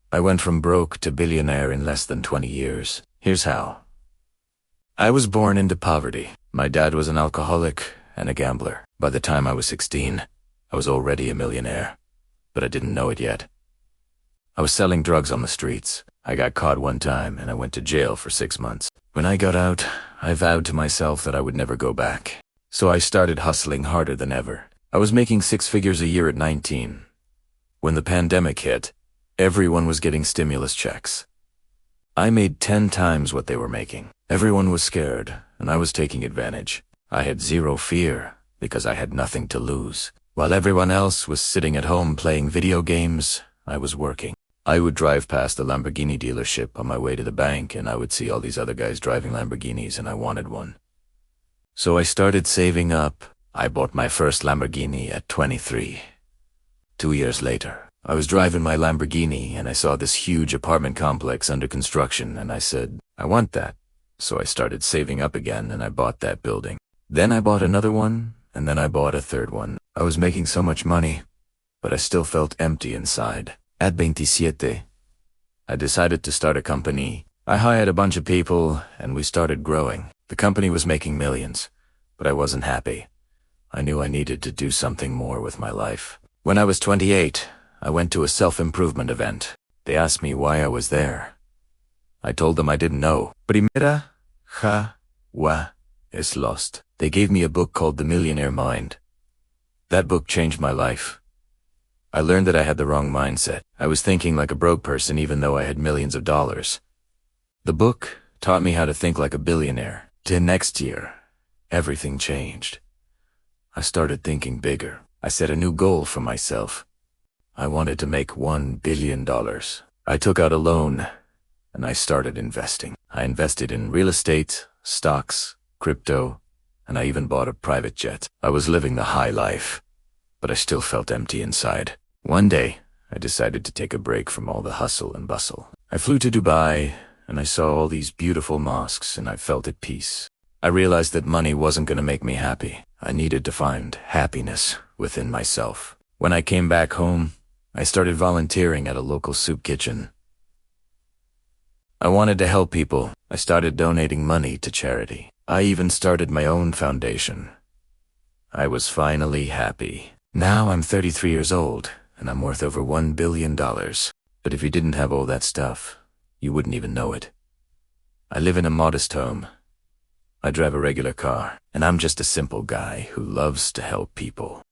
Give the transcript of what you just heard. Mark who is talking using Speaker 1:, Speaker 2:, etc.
Speaker 1: I went from broke to billionaire in less than 20 years. Here's how. I was born into poverty. My dad was an alcoholic and a gambler. By the time I was 16, I was already a millionaire, but I didn't know it yet. I was selling drugs on the streets. I got caught one time and I went to jail for 6 months. When I got out, I vowed to myself that I would never go back. So I started hustling harder than ever. I was making 6 figures a year at 19. When the pandemic hit, everyone was getting stimulus checks. I made 10 times what they were making. Everyone was scared, and I was taking advantage. I had zero fear, because I had nothing to lose. While everyone else was sitting at home playing video games, I was working. I would drive past the Lamborghini dealership on my way to the bank, and I would see all these other guys driving Lamborghinis, and I wanted one. So I started saving up. I bought my first Lamborghini at 23. 2 years later, I was driving my Lamborghini and I saw this huge apartment complex under construction, and I said, I want that. So I started saving up again and I bought that building. Then I bought another one, and then I bought a third one. I was making so much money, but I still felt empty inside. At 27, I decided to start a company. I hired a bunch of people and we started growing. The company was making millions, but I wasn't happy. I knew I needed to do something more with my life. When I was 28, I went to a self-improvement event. They asked me why I was there. I told them I didn't know. Primera is lost. They gave me a book called The Millionaire Mind. That book changed my life. I learned that I had the wrong mindset. I was thinking like a broke person even though I had millions of dollars. The book taught me how to think like a billionaire. The next year, everything changed. I started thinking bigger. I set a new goal for myself. I wanted to make $1 billion. I took out a loan and I started investing. I invested in real estate, stocks, crypto, and I even bought a private jet. I was living the high life, but I still felt empty inside. One day, I decided to take a break from all the hustle and bustle. I flew to Dubai and I saw all these beautiful mosques and I felt at peace. I realized that money wasn't going to make me happy. I needed to find happiness within myself. When I came back home, I started volunteering at a local soup kitchen. I wanted to help people. I started donating money to charity. I even started my own foundation. I was finally happy. Now I'm 33 years old, and I'm worth over $1 billion. But if you didn't have all that stuff, you wouldn't even know it. I live in a modest home. I drive a regular car, and I'm just a simple guy who loves to help people.